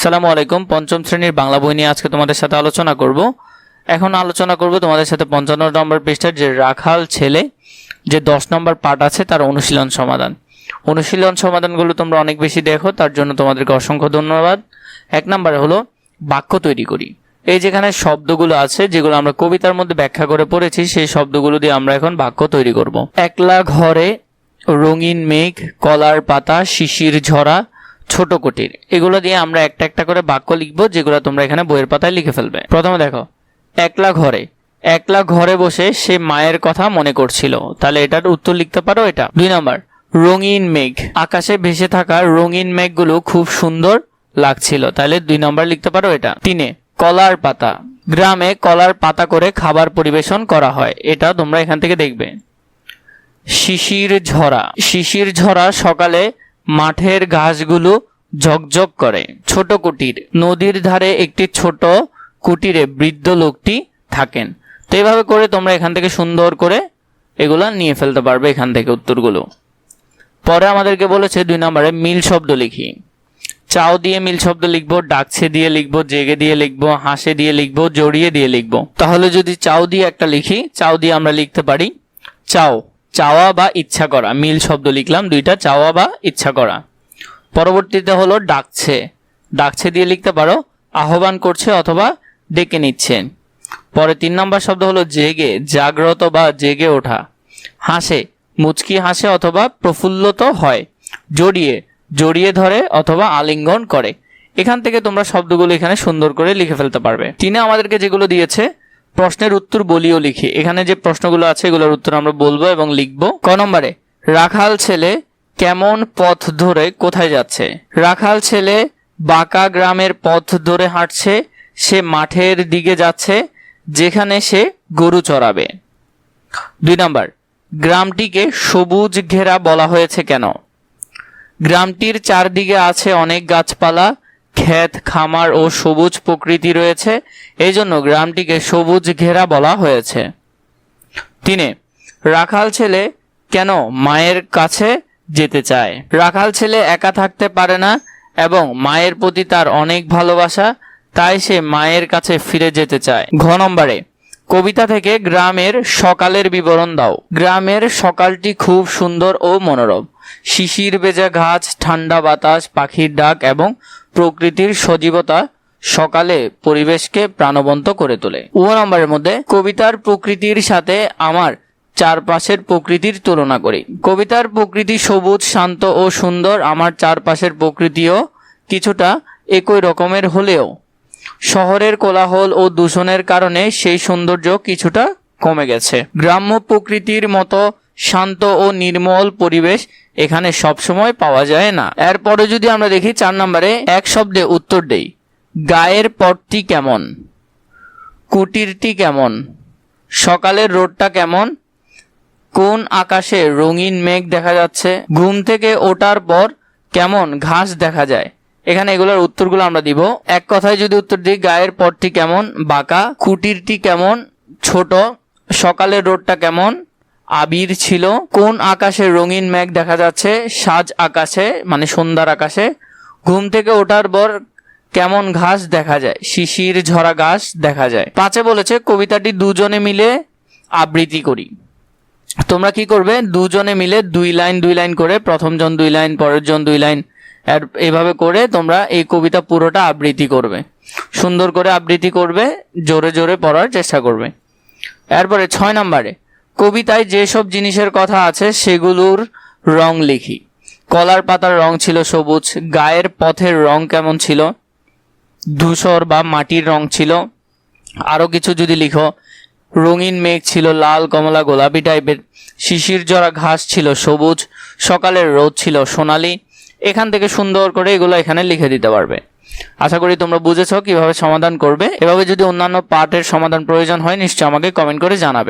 আসসালামু আলাইকুম। পঞ্চম শ্রেণীর বাংলা বই নিয়ে আজকে তোমাদের সাথে আলোচনা করব। এখন আলোচনা করব তোমাদের সাথে 55 নম্বর পৃষ্ঠার যে রাখাল ছেলে যে 10 নম্বর পার্ট আছে তার অনুশীলন সমাধান। অনুশীলন সমাধানগুলো তোমরা অনেক বেশি দেখো, তার জন্য তোমাদেরকে অসংখ্য ধন্যবাদ। 1 নম্বরে হলো বাক্য তৈরি করি। এই যেখানে শব্দগুলো আছে যেগুলো আমরা কবিতার মধ্যে ব্যাখ্যা করে পড়েছি, সেই শব্দগুলো দিয়ে আমরা এখন বাক্য তৈরি করব। একলা ঘরে, রঙিন মেঘ, কলার পাতা, শিশির ঝরা, ছোট কুটির, এগুলো দিয়ে আমরা একটা একটা করে বাক্য লিখবো, যেগুলো তোমরা এখানে বইয়ের পাতায় লিখে ফেলবে। প্রথমে দেখো, একলা ঘরে, একলা ঘরে বসে সে মায়ের কথা মনে করছিল, তাহলে এটার উত্তর লিখতে পারো এটা। 2 নম্বর, রঙিন মেঘ, আকাশে ভেসে থাকা রঙিন মেঘগুলো খুব সুন্দর লাগছিল, তাহলে 2 নম্বর লিখতে পারো এটা। 3, কলার পাতা, গ্রামে কলার পাতা করে খাবার পরিবেশন করা হয়, এটা তোমরা এখান থেকে দেখবে। শিশির ঝরা, শিশির ঝরা সকালে মাঠের ঘাসগুলো ঝকঝক করে। ছোট কুটির, নদীর ধারে একটি ছোট কুটিরে বৃদ্ধ লোকটি থাকেন। তো এইভাবে করে তোমরা এখান থেকে সুন্দর করে এগুলা নিয়ে ফেলতে পারবে এখান থেকে উত্তরগুলো। পরে আমাদেরকে বলেছে 2 নম্বরে মিল শব্দ লিখি। চাও দিয়ে মিল শব্দ লিখবো, ডাকছে দিয়ে লিখবো, জেগে দিয়ে লিখবো, হাসে দিয়ে লিখবো, জড়িয়ে দিয়ে লিখবো। তাহলে যদি চাও দিয়ে একটা লিখি, চাও দিয়ে আমরা লিখতে পারি চাও, চাওয়া বা ইচ্ছা করা, মিল শব্দ লিখলাম 2টা, চাওয়া বা ইচ্ছা করা। পরবর্তীতে হলো ডাকছে, ডাকছে দিয়ে লিখতে পারো আহ্বান করছে অথবা ডেকে নিচ্ছে। পরে 3 নম্বর শব্দ হলো জেগে, জাগ্রত বা জেগে ওঠা। হাসে, মুচকি হাসে অথবা প্রফুল্লত হয়। জড়িয়ে, জড়িয়ে ধরে অথবা আলিঙ্গন করে। এখান থেকে তোমরা শব্দগুলো এখানে সুন্দর করে লিখে ফেলতে পারবে। 3 আমাদেরকে যেগুলো দিয়েছে প্রশ্নের উত্তর বলিও লিখি। এখানে যে প্রশ্নগুলো আছে এগুলোর উত্তর আমরা বলবো এবং লিখবো। ক নম্বরে, রাখাল ছেলে কেমন পথ ধরে কোথায় যাচ্ছে? রাখাল ছেলে বাঁকা গ্রামের পথ ধরে হাঁটছে, সে মাঠের দিকে যাচ্ছে যেখানে সে গরু চড়াবে। 2 নম্বর, গ্রামটিকে সবুজ ঘেরা বলা হয়েছে কেন? গ্রামটির চারদিকে আছে অনেক গাছপালা, ক্ষেত খামার ও সবুজ প্রকৃতি রয়েছে, এই জন্য গ্রামটিকে সবুজ ঘেরা বলা হয়েছে। 3, রাখাল ছেলে কেন মায়ের কাছে যেতে চায়? রাখাল ছেলে একা থাকতে পারে না এবং মায়ের প্রতি তার অনেক ভালোবাসা, তাই সে মায়ের কাছে ফিরে যেতে চায়। ঘ নম্বরে, কবিতা থেকে গ্রামের সকালের বিবরণ দাও। গ্রামের সকালটি খুব সুন্দর ও মনোরম। শিশির ভেজা ঘাস, ঠান্ডা বাতাস, পাখির ডাক এবং প্রকৃতির সজীবতা সকালে পরিবেশকে প্রাণবন্ত করে তোলে। ও নম্বরের মধ্যে, কবিতার প্রকৃতির সাথে আমার চারপাশের প্রকৃতির তুলনা করি। কবিতার প্রকৃতি সবুজ, শান্ত ও সুন্দর। আমার চারপাশের প্রকৃতিও কিছুটা একই রকমের হলেও শহরের কোলাহল ও দূষণের কারণে সেই সৌন্দর্য কিছুটা কমে গেছে। গ্রাম্য প্রকৃতির মতো শান্ত ও নির্মল পরিবেশ এখানে সবসময় পাওয়া যায় না। এরপরে যদি আমরা দেখি 4 নম্বরে, এক শব্দে উত্তর দেই। গায়ের পথটি কেমন? কুটিরটি কেমন? সকালের রোদটা কেমন? কোন আকাশে রঙিন মেঘ দেখা যাচ্ছে? ঘুম থেকে ওঠার পর কেমন ঘাস দেখা যায়? এখানে এগুলোর উত্তরগুলো আমরা দিব। এক কথায় যদি উত্তর দিই, গায়ের পথটি কেমন? বাঁকা। কুটিরটি কেমন? ছোট। সকালের রোদটা কেমন? আবির ছিল। কোন আকাশে রঙিন মেঘ দেখা যাচ্ছে? সাজ আকাশে, মানে সন্ধ্যার আকাশে। ঘুম থেকে ওঠার পর কেমন ঘাস দেখা যায়? শিশির ঝরা ঘাস দেখা যায়। 5 বলেছে কবিতাটি দুজনে মিলে আবৃত্তি করি। তোমরা কি করবে, দুজনে মিলে 2 লাইন করে, প্রথম জন 2 লাইন, পরের জন 2 লাইন, এইভাবে করে তোমরা এই কবিতা পুরোটা আবৃত্তি করবে। সুন্দর করে আবৃত্তি করবে, জোরে জোরে পড়ার চেষ্টা করবে। এরপরে 6 নম্বরে, কবিতায় যেসব জিনিসের কথা আছে সেগুলোর রং লিখি। কলার পাতার রং ছিল সবুজ। গায়ের পথের রং কেমন ছিল? ধূসর বা মাটির রং ছিল। আরো কিছু যদি লিখো, রঙিন মেঘ ছিল লাল, কমলা, গোলাপি টাইপের। শিশির ঝরা ঘাস ছিল সবুজ। সকালের রোদ ছিল সোনালি। এখান থেকে সুন্দর করে এগুলো এখানে লিখে দিতে পারবে। আশা করি তোমরা বুঝেছো কিভাবে সমাধান করবে। এভাবে যদি অন্যান্য পার্টের সমাধান প্রয়োজন হয় নিশ্চয়ই আমাকে কমেন্ট করে জানাবে।